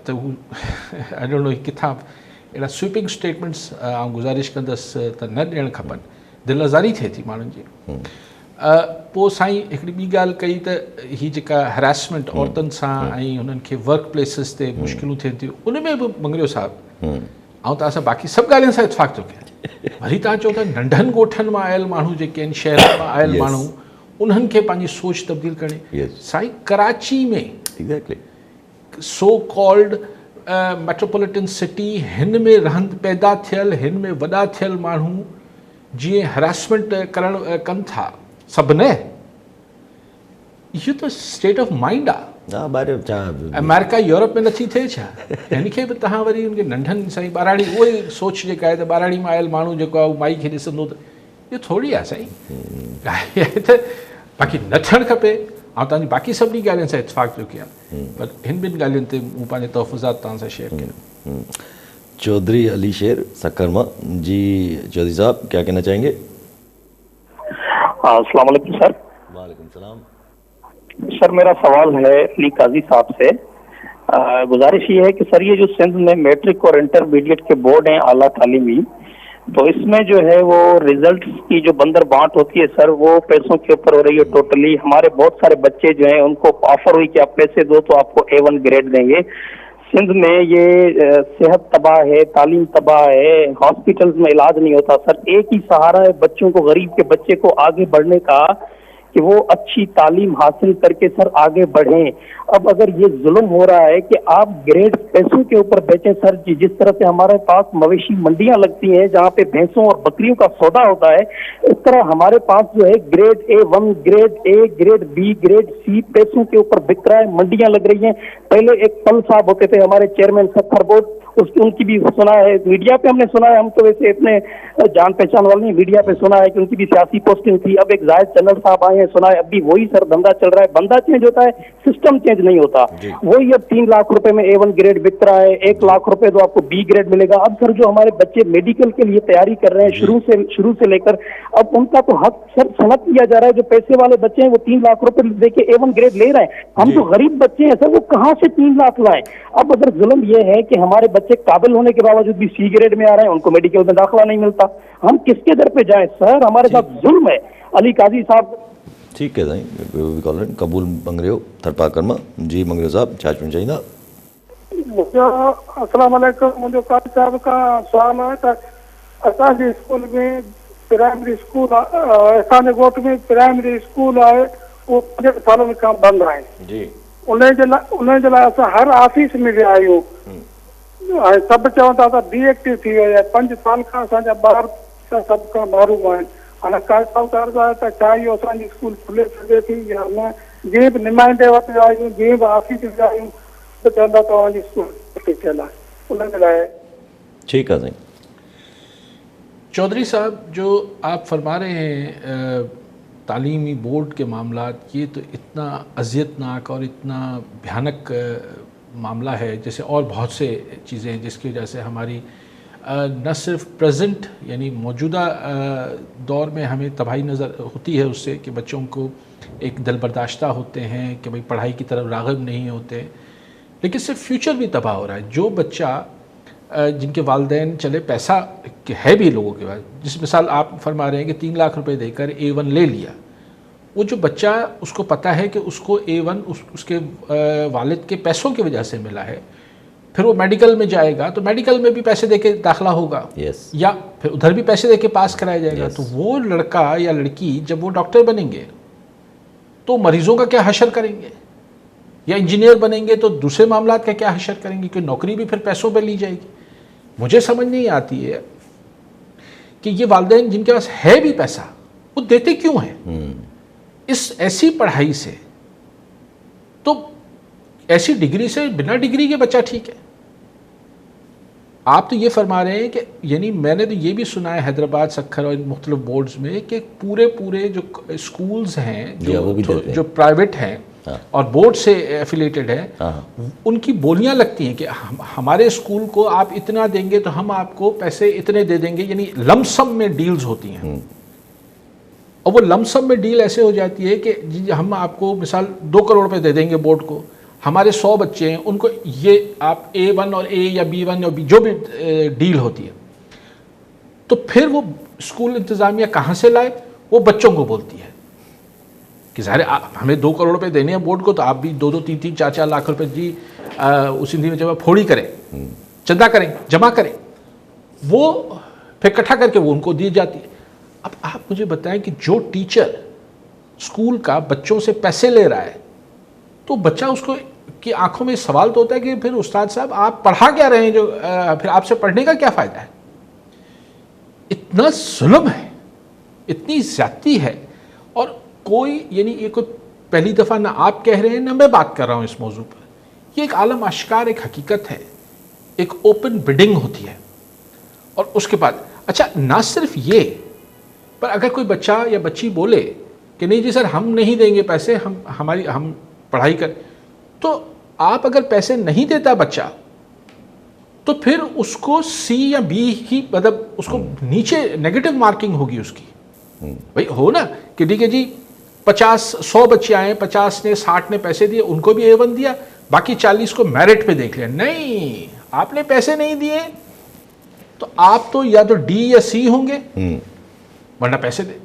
त हू आई डोंट नो किथां अहिड़ा स्वीपिंग स्टेटमेंट्स आउं गुज़ारिश कंदसि त न ॾियणु खपनि, दिलि आज़ारी थिए थी माण्हुनि जी। पोइ साईं हिकिड़ी ॿी ॻाल्हि कई त हीअ जेका हरासमेंट औरतुनि सां ऐं हुननि खे वर्क प्लेसिस ते मुश्किलूं थियनि थियूं, उन में बि मंगरियो साहिबु ऐं तव्हां सां बाक़ी सभु ॻाल्हियुनि सां इतफ़ाक़ थो कयां। वरी तव्हां चओ था नंढनि ॻोठनि मां आयल माण्हू जेके आहिनि, शहरनि मां आयल माण्हू, उन्हनि खे पंहिंजी सोच तब्दील करणी। साईं कराची में सो कॉल्ड मेट्रोपॉलिटन सिटी, हिन में रहंद पैदा थियल, हिन में वॾा थियल माण्हू जीअं हरासमेंट कनि था सभु न, इहो त स्टेट ऑफ माइंड आहे। अमेरिका यूरोप में नथी थिए छा? हिन खे बि तव्हां वरी उनखे नंढनि साईं ॿाराड़ी, उहो ई सोच जेका आहे त ॿाराड़ी मां आयल माण्हू जेको आहे उहो माई खे ॾिसंदो त इहो थोरी आहे साईं। ॻाल्हि आहे त बाक़ी न थियणु खपे। ऐं तव्हांजी बाक़ी सभिनी ॻाल्हियुनि सां इतफ़ाक़ थो कयां, पर हिन ॿिनि ॻाल्हियुनि ते मूं पंहिंजे तहफ़ुज़ात तव्हां सां शेयर कया। चौधरी अली शेर सक्करमा जी। चौधरी साहब क्या कहना चाहेंगे? अस्सलाम वालेकुम सर। वालेकुम सलाम। सर मेरा सवाल है अली काजी साहब से। गुजारिश ये है कि सर ये जो सिंध में मैट्रिक और इंटरमीडिएट के बोर्ड हैं आला तालीमी, तो इसमें जो है वो रिजल्ट की जो बंदर बांट होती है सर, वो पैसों के ऊपर हो रही है टोटली। हमारे बहुत सारे बच्चे जो हैं उनको ऑफर हुई कि आप पैसे दो तो आपको A1 ग्रेड देंगे। सिंध में ये सेहत तबाह है, तालीम तबाह है, हॉस्पिटल्स में इलाज नहीं होता सर। एक ही सहारा है बच्चों को, गरीब के बच्चे को आगे बढ़ने का, कि वो अच्छी तालीम हासिल करके सर आगे बढ़ें। अब अगर ये जुल्म हो रहा है कि आप ग्रेड पैसों के ऊपर बेचें सर जी, जिस तरह से हमारे पास मवेशी मंडियां लगती हैं जहाँ पे भैंसों और बकरियों का सौदा होता है, इस तरह हमारे पास जो है grade A1, grade A, grade B, grade C पैसों के ऊपर बिक रहा है, मंडियां लग रही हैं। पहले एक पल साहब होते थे हमारे चेयरमैन सत्तर बोर्ड, उनकी भी सुना है, मीडिया पे हमने सुना है, हम तो वैसे इतने जान पहचान वाले नहीं, मीडिया पे सुना है कि उनकी भी सियासी पोस्टिंग थी। अब एक जायद चन्नल साहब आए हैं, सुना है, अभी वही सर धंधा चल रहा है। बंदा चेंज होता है, सिस्टम चेंज नहीं होता। वही अब 3 लाख रुपए में A1 ग्रेड बिक रहा है, 1 लाख रुपए तो आपको B ग्रेड मिलेगा। अब सर जो हमारे बच्चे मेडिकल के लिए तैयारी कर रहे हैं शुरू से लेकर, अब उनका तो हक सर सनक किया जा रहा है। जो पैसे वाले बच्चे हैं वो 3 लाख रुपए दे के A1 ग्रेड ले रहे हैं, हम जो गरीब बच्चे हैं सर वो कहाँ से 3 लाख लाएं? अब अगर जुल्म ये है कि हमारे बच्चे काबिल होने के बावजूद भी C ग्रेड में आ रहे हैं, उनको मेडिकल में दाखिला नहीं मिलता, हम किसके दर पे जाएं सर? हमारे साथ जुल्म है। अली काजी साहब। ठीक है साईं, कबूल मंगरियो थरपा कर्मा जी। मंगरियो साहब छा चवणु चाहींदा? अस्सलाम वालेकुम। मुंहिंजो काजी साहब खां सुवाल आहे त असांजे स्कूल में प्राइमरी स्कूल, असांजे ॻोठ में प्राइमरी स्कूल आहे, उहो 5 सालनि खां बंदि आहे जी। उन जे लाइ असां हर ऑफिस में विया आहियूं, ऐं सभु चवनि था त डीएक्टिव थी वई आहे। 5 साल खां असांजा ॿार सभु खां महरूम आहिनि। हाणे काजी साहब त अर्ज़ु आहे त छा इहो असांजी स्कूल खुले सघे थी या न? जीअं बि निमाइंदे वटि विया आहियूं, जीअं बि ऑफिस विया आहियूं, त चवंदा तव्हांजी स्कूल थियल आहे। उन जे लाइ ठीक है साईं। चौधरी साहब, जो आप फरमा रहे हैं तालीमी बोर्ड के मामलात, ये तो इतना अजियतनाक और इतना भयानक मामला है, जैसे और बहुत से चीज़ें हैं जिसकी वजह से हमारी न सिर्फ प्रेजेंट यानी मौजूदा दौर में हमें तबाही नज़र होती है उससे कि बच्चों को एक दिल बर्दाश्ता होते हैं कि भाई पढ़ाई की तरफ राग़िब नहीं होते, लेकिन सिर्फ फ्यूचर भी तबाह हो रहा है। जो बच्चा जिनके वालिदैन चले पैसा है भी लोगों के पास, जिस मिसाल आप फरमा रहे हैं कि 3 लाख रुपए देकर A1 ले लिया, वो जो बच्चा उसको पता है कि उसको A1 उसके वालिद के पैसों की वजह से मिला है, फिर वो मेडिकल में जाएगा तो मेडिकल में भी पैसे देके दाखिला होगा, या फिर उधर भी पैसे देके पास कराया जाएगा। तो वो लड़का या लड़की जब वो डॉक्टर बनेंगे तो मरीजों का क्या हशर करेंगे, या इंजीनियर बनेंगे तो दूसरे मामलात का क्या हशर करेंगे, क्योंकि नौकरी भी फिर पैसों पर ली जाएगी। मुझे समझ नहीं आती है कि ये वालिदैन जिनके पास है भी पैसा वो देते क्यों हैं इस ऐसी पढ़ाई से। तो ऐसी डिग्री से, बिना डिग्री के बच्चा ठीक है। आप तो ये फरमा रहे हैं कि यानी मैंने तो ये भी सुना है हैदराबाद, सक्खर और मुख्तलिफ बोर्ड्स में कि पूरे जो स्कूल्स हैं जो प्राइवेट हैं और बोर्ड से एफिलेटेड है, उनकी बोलियां लगती हैं कि हमारे स्कूल को आप इतना देंगे तो हम आपको पैसे इतने दे देंगे, यानी लमसम में डील्स होती हैं। और वो लमसम में डील ऐसे हो जाती है कि हम आपको मिसाल 2 करोड़ रुपए दे देंगे बोर्ड को, ہمارے 100 بچے ہیں, ان کو یہ آپ A1 اور A یا B1 اور B جو بھی ڈیل ہوتی ہے, تو پھر وہ اسکول انتظامیہ کہاں سے لائے؟ وہ بچوں کو بولتی ہے کہ ظاہر ہمیں 2 کروڑ روپے دینے ہیں بورڈ کو, تو آپ بھی 2-2, 3-3, 4-4 لاکھ روپے جی اسی دن جب پھوڑی کریں, چندہ کریں, جمع کریں, وہ پھر اکٹھا کر کے وہ ان کو دی جاتی ہے. اب آپ مجھے بتائیں کہ جو ٹیچر اسکول کا بچوں سے پیسے لے رہا ہے, تو بچہ اس کو کی آنکھوں میں سوال تو ہوتا ہے کہ پھر استاد صاحب آپ پڑھا کیا رہے ہیں, جو پھر آپ سے پڑھنے کا کیا فائدہ ہے؟ اتنا ظلم ہے, اتنی زیادتی ہے. اور کوئی یعنی یہ کوئی پہلی دفعہ نہ آپ کہہ رہے ہیں نہ میں بات کر رہا ہوں اس موضوع پر, یہ ایک عالم آشکار ایک حقیقت ہے. ایک اوپن بڈنگ ہوتی ہے, اور اس کے بعد اچھا نہ صرف یہ, پر اگر کوئی بچہ یا بچی بولے کہ نہیں جی سر ہم نہیں دیں گے پیسے, ہم پڑھائی کر, تو آپ اگر پیسے نہیں دیتا بچہ, تو پھر اس کو C یا B ہی, مطلب اس کو نیچے نیگیٹو مارکنگ ہوگی اس کی. بھائی ہو نا کہ ٹھیک ہے جی 100 بچے آئے, 50 نے 60 نے پیسے دیے, ان کو بھی A1 دیا, باقی 40 کو میرٹ پہ دیکھ لیا. نہیں, آپ نے پیسے نہیں دیے تو آپ تو یا تو D یا C ہوں گے, ورنہ پیسے دے.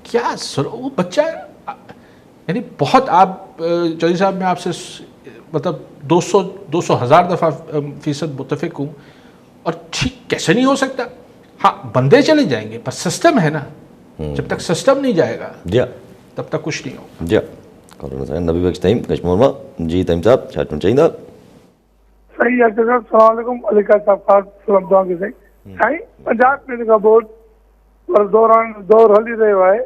کیا وہ بچہ یعنی بہت, آپ چودھری صاحب میں آپ سے مطلب 200,000 دفعہ فیصد متفق ہوں. اور ٹھیک کیسے نہیں ہو سکتا؟ ہاں بندے چلے جائیں گے, پر سسٹم ہے نا, جب تک سسٹم نہیں جائے گا تب تک کچھ نہیں ہوگا. جی نبی بخش تیم کشمور میں جی تیم صاحب چھا چون چاہیے. صحیح ہے صاحب, السلام علیکم. علی کا صاحب خاص سلام دعا کے صحیح. पंजाब में जेका बोर्ड पर दौर हली रहियो आहे,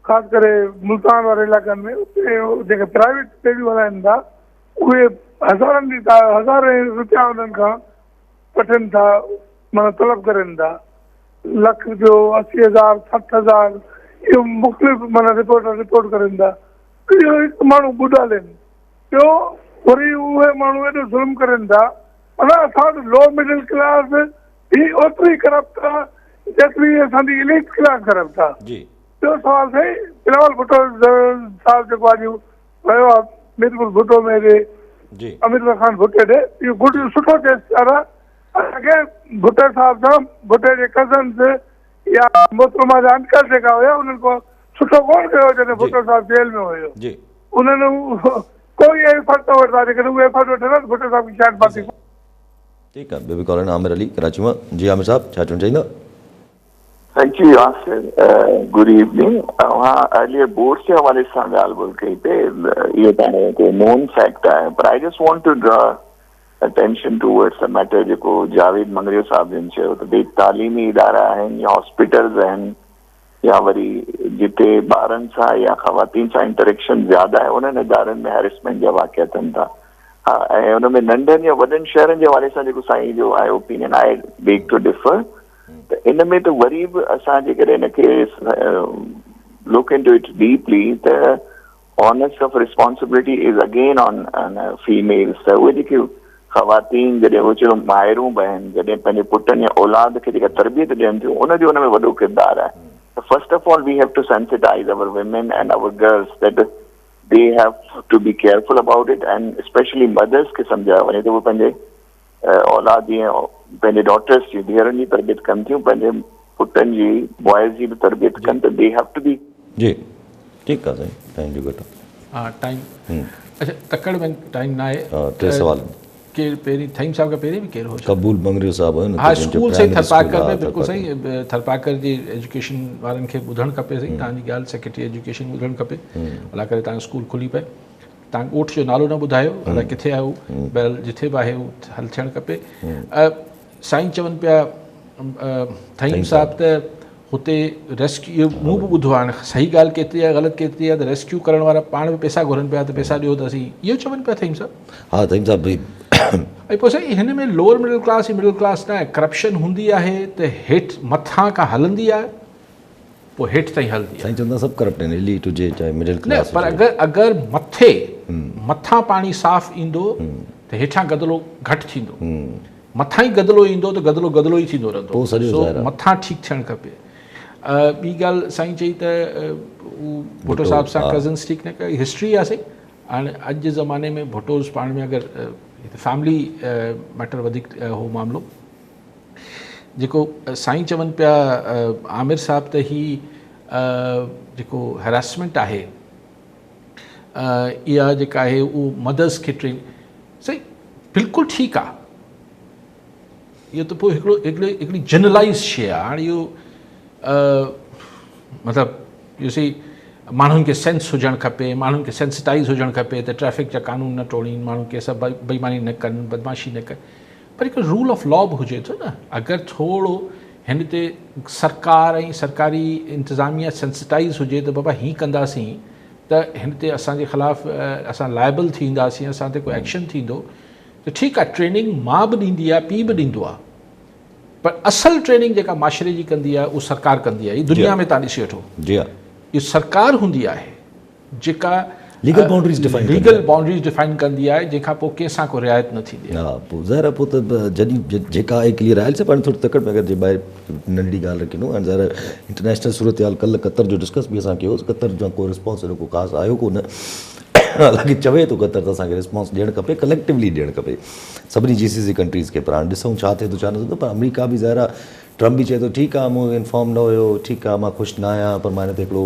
ख़ासि करे मुल्तान वारे इलाइक़नि में, उते जेके प्राइवेट स्कूल हलाइनि था उहे हज़ारे रुपया उन्हनि खां वठनि था, माना तलब करनि था. लख जो 80,000 60,000 इहो मुख़्तलिफ़ माना रिपोर्ट करनि था. इहो हिकु माण्हू ॿुधा लेनि ॿियो, वरी उहे माण्हू एॾो ज़ुल्म करनि था. माना असां वटि लो मिडिल क्लास ही ओतिरी करप्ट आहे जेतिरी असांजी इलीट क्लास करप्ट आहे. ॿियो सवाल साईं, बिलावल भुट्टो साहिबु जेको अॼु वियो आहे मीरपुर भुट्टो में अमीर खान भुट्टे ॾे, इहो गुड सुठो केस आहे. असांखे भुट्टे साहिब सां भुट्टे जे कज़न्स या मोहतरमा जा अंकल जेका हुया उन्हनि को सुठो कोन कयो जॾहिं भुट्टो साहिबु जेल में हुयो. उन्हनि कोई एफर्ट न वठंदा, जेकॾहिं उहे एफर्ट वठंदा त भुट्टे साहिब खे शायदि बाक़ी. ठीकु आहे. ॿियो बि कॉल आमिर अली कराची मां. जी आमिर साहब छा चवणु चाहींदा? Thank you, Yasir. Good evening. Earlier board से हमारे साथ ॻाल्हि कई पे, ये तो known fact है, but I just want to draw attention towards the matter जेको जावेद मंगरियो साहब जिन चयो त भई तालीमी इदारा आहिनि या हॉस्पिटल्स आहिनि या वरी जिते ॿारनि सां या ख़वातीन सां इंटरेक्शन ज़्यादा आहे उन्हनि इदारनि में हैरेसमेंट जा वाक़िया थियनि था. हा, ऐं उन में नंढनि या वॾनि शहरनि जे हवाले सां जेको साईं जो आहे ओपिनियन आहे, बेग टू डिफर. त इन में त वरी बि असां जेकॾहिं हिनखे लुक इनटू इट डीपली त honours of responsibility is again on females. त उहे जेके ख़वातीन जॾहिं उहे चयो माहिरूं बि आहिनि, जॾहिं पंहिंजे पुटनि या औलाद खे जेका तरबियत ॾियनि थियूं उनजो उन में वॾो किरदारु आहे. त first of all we have to sensitize our women and our girls that they have to be careful about it, and specially mothers खे सम्झायो वञे त उहे पंहिंजे औलाद जीअं पंहिंजे डॉटर्स जी धीअरुनि जी तरबियत कनि थियूं, पंहिंजे पुटनि जी बॉयज़ जी बि तरबियत कनि, त दे हैव टू बी. जी ठीकु आहे साईं, टाइम जो घटि. हा टाइम. अच्छा तकड़ में टाइम ना आहे. टे सवाल केरु पहिरीं थईम साहब खां पहिरीं बि केरु हो? कबूल मंगरियो साहब आहिनि. हा स्कूल साईं थरपाकर में बिल्कुलु सही. थरपाकर जी एजुकेशन वारनि खे ॿुधणु खपे साईं तव्हांजी ॻाल्हि. सेक्रेटरी एजुकेशन ॿुधणु खपे, अला करे तव्हांजो स्कूल खुली पए. तव्हां ॻोठ जो नालो न ॿुधायो, अलाए किथे आहे उहो, बैल जिथे बि आहे उहो हल थियणु खपे. साईं चवनि पिया थईम साहब त हुते रेस्क्यू, मूं बि ॿुधो आहे, हाणे सही ॻाल्हि केतिरी आहे ग़लति केतिरी आहे, त रेस्क्यू करण वारा पाण बि पैसा घुरनि पिया त पैसा ॾियो त असीं, इहो चवनि पिया थईम साहब. हा थईम साहब भई. ऐं पोइ साईं हिन में लोअर मिडिल क्लास ऐं मिडिल क्लास न आहे, करप्शन हूंदी आहे त हेठि मथां खां हलंदी आहे, पोइ हेठि ताईं हलंदी आहे. साईं चवंदा सभु करप्ट आहिनि, एलीट हुजे चाहे मिडिल न, क्लास. पर अगरि मथां पाणी साफ़ु ईंदो त हेठां गदिलो घटि थींदो. मथां ई गदिलो ईंदो त गदिलो ई थींदो रहंदो. सो मथां ठीकु थियणु खपे. ॿी ॻाल्हि साईं चई त भुट्टो साहिब सां कज़न्स ठीकु न कई, हिस्ट्री आहे साईं. हाणे अॼु जे ज़माने में भुटोस पाण में अगरि फैमिली मैटर वधीक हो मामिलो जेको साईं चवनि पिया आमिर साहब त ही जेको हैरेसमेंट आहे इहा जेका आहे उहो मदर्स खे ट्रेन सही बिल्कुलु ठीकु आहे इहो त पोइ हिकिड़ी जनरलाइज़ शइ आहे हाणे इहो मतिलबु इहो सही माण्हुनि खे सेंस हुजणु खपे माण्हुनि खे सेंसिटाइज़ हुजणु खपे त ट्रैफ़िक जा कानून न टोड़ीनि माण्हू कंहिंसां बेईमानी न कनि बदमाशी न कनि पर हिकु रूल ऑफ लॉ बि हुजे थो न अगरि थोरो हिन ते सरकार ऐं सरकारी इंतिज़ामिया सेंसिटाइज़ हुजे त बाबा हीअं कंदासीं त हिन ते असांजे ख़िलाफ़ु असां लाइबल थींदासीं असां ते कोई एक्शन थींदो त ठीकु आहे ट्रेनिंग माउ बि ॾींदी आहे पीउ बि ॾींदो आहे पर असल ट्रेनिंग जेका माशरे जी कंदी आहे उहा सरकार कंदी आहे हीअ दुनिया में तव्हां ॾिसी वठो इहो सरकार हूंदी आहे जेका लीगल बाउंड्रीज़ डिफाइन कंदी आहे जंहिंखां पोइ कंहिंसां को रिआयत न थींदी आहे हा पोइ ज़ाहिर आहे पोइ त जॾहिं जेका आहे क्लियर आहे पाण थोरी तकड़ में अगरि जे ॿाहिरि नंढड़ी ॻाल्हि रखंदो ऐं ज़ाहिर इंटरनेशनल सूरत हाल कल्ह कतर जो डिस्कस बि असां कयोसीं कतर जो को रिस्पॉन्स हेॾो को ख़ासि आयो कोन हालांकि चवे थो कतर त असांखे रिस्पॉन्स ॾियणु खपे कलेक्टिवली ॾियणु खपे सभिनी GCC कंट्रीज़ खे पर हाणे ॾिसूं छा थिए थो छा न थो पर अमेरिका बि ज़ाहिर आहे ट्रम्प बि चए थो ठीकु आहे मूं इंफॉर्म न हुयो ठीकु आहे मां ख़ुशि न आहियां पर मां हिन ते हिकिड़ो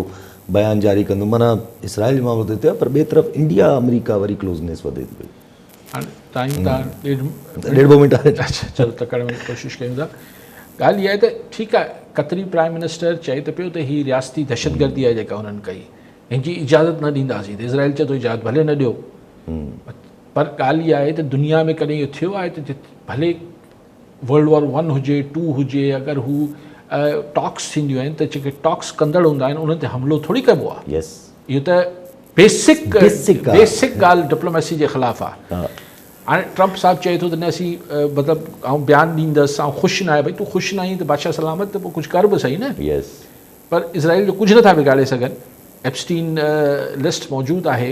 बयान जारी कंदुमि माना इसराइल जो मामिलो थिए पर ॿिए तरफ़ इंडिया अमेरिका वरी क्लोज़नेस वधे थी पई हाणे ॾेढ ॿ मिंट चलो तकड़ में कोशिशि कयूं था ॻाल्हि इहा आहे त ठीकु आहे कतरी प्राइम मिनिस्टर चए त पियो त हीअ रियासती दहशतगर्दी आहे जेका हुननि कई हिनजी इजाज़त न ॾींदासीं त इज़राइल चए थो इजाज़त भले न ॾियो पर ॻाल्हि इहा आहे त दुनिया में कॾहिं इहो थियो आहे त भले World War I हुजे 2 हुजे अगरि हू टॉक्स थींदियूं आहिनि त जेके टॉक्स कंदड़ हूंदा आहिनि उन्हनि ते हमिलो थोरी कबो आहे इहो त बेसिक ॻाल्हि डिप्लोमेसी जे ख़िलाफ़ु आहे हाणे ट्रम्प साहिबु चए थो त न असीं मतिलबु आउं बयानु ॾींदुसि ऐं ख़ुशि न आहे भई तूं ख़ुशि न आहीं त बादशाह सलामत त पोइ कुझु कर बि सही न पर इज़राइल जो कुझु नथा बिगाड़े सघनि एप्स्टीन लिस्ट मौजूदु आहे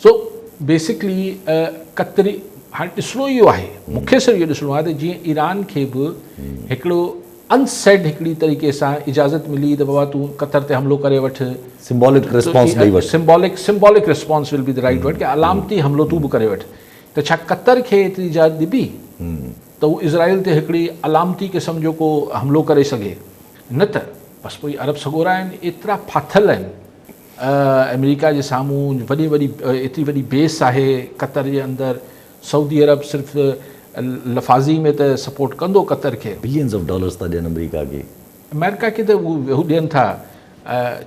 सो बेसिकली कतरी हाणे ॾिसणो इहो आहे मूंखे सिर्फ़ु इहो ॾिसणो आहे त जीअं ईरान खे बि हिकिड़ो अनसेड हिकिड़ी तरीक़े सां इजाज़त मिली त बाबा तूं कतर ते हमिलो करे वठि symbolic response will be the right word कि अलामती हमिलो तूं बि करे वठि त छा कतर खे एतिरी इजाज़त ॾिबी त उहो इज़राइल ते हिकिड़ी अलामती क़िस्म जो को हमिलो करे सघे न त बसि पोइ अरब सॻोरा आहिनि एतिरा फाथल आहिनि अमेरिका जे साम्हूं एतिरी वॾी बेस आहे कतर जे अंदरि सऊदी अरब सिर्फ़ु लफ़ाज़ी में त सपोर्ट कंदो कतर खे बिलियंस ऑफ डॉलर्स था ॾियनि अमेरिका खे त हू ॾियनि था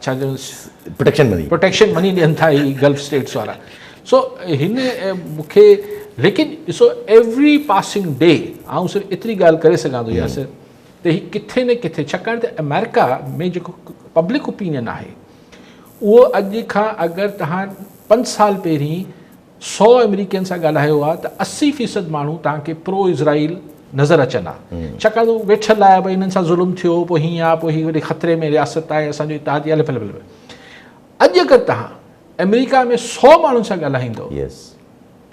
छा चवनि प्रोटेक्शन मनी ॾियनि था ही गल्फ स्टेट्स वारा सो हिन मूंखे लेकिन ॾिसो एवरी पासिंग डे आउं सिर्फ़ु एतिरी ॻाल्हि करे सघां थो यासिर त हीउ किथे न किथे छाकाणि त अमेरिका में जेको पब्लिक ओपिनियन आहे उहो अॼु खां अगरि तव्हां 5 साल पहिरीं 100 अमेरिकन सां ॻाल्हायो आहे त 80% माण्हू तव्हांखे प्रो इज़राइल नज़र अचनि हा छाकाणि त वेठल आहे भई हिननि सां ज़ुल्म थियो पोइ हीअं आहे पोइ हीअ वरी ख़तरे में रियासत आहे असांजो इतिहादी हले अॼु अगरि तव्हां अमेरिका में 100 माण्हुनि सां ॻाल्हाईंदो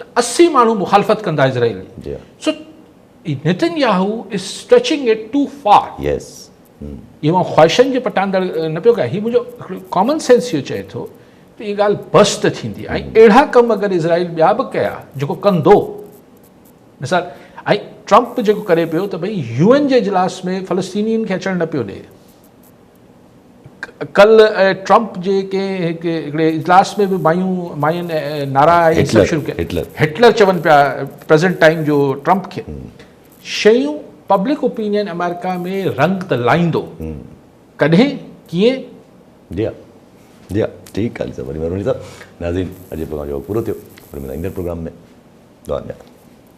त 80 माण्हू मुखालफ़त कंदा इज़राइल जी so Netanyahu is stretching it too far इहो मां ख़्वाहिशनि जे पटांदड़ न पियो कयां हीउ मुंहिंजो हिकिड़ो कॉमन सेंस इहो चए थो त इहा ॻाल्हि बस्ट थींदी ऐं अहिड़ा कम अगरि इज़राइल ॿिया बि कया जेको कंदो मिसाल ऐं ट्रम्प जेको करे पियो त भई UN जे इजलास में फ़लस्तीनियुनि खे अचणु न पियो ॾिए कल्ह ट्रम्प जे हिकिड़े इजलास में बि मायुनि नारा शुरू कया हिटलर चवनि पिया प्रेज़ेंट टाइम जो ट्रम्प खे शयूं पब्लिक ओपिनियन अमेरिका में रंग त लाहींदो कॾहिं कीअं ठीकु आहे वरी महिरबानी साहब नाज़रीन अॼु प्रोग्राम जो पूरो थियो वरी ईंदड़ प्रोग्राम में दुआ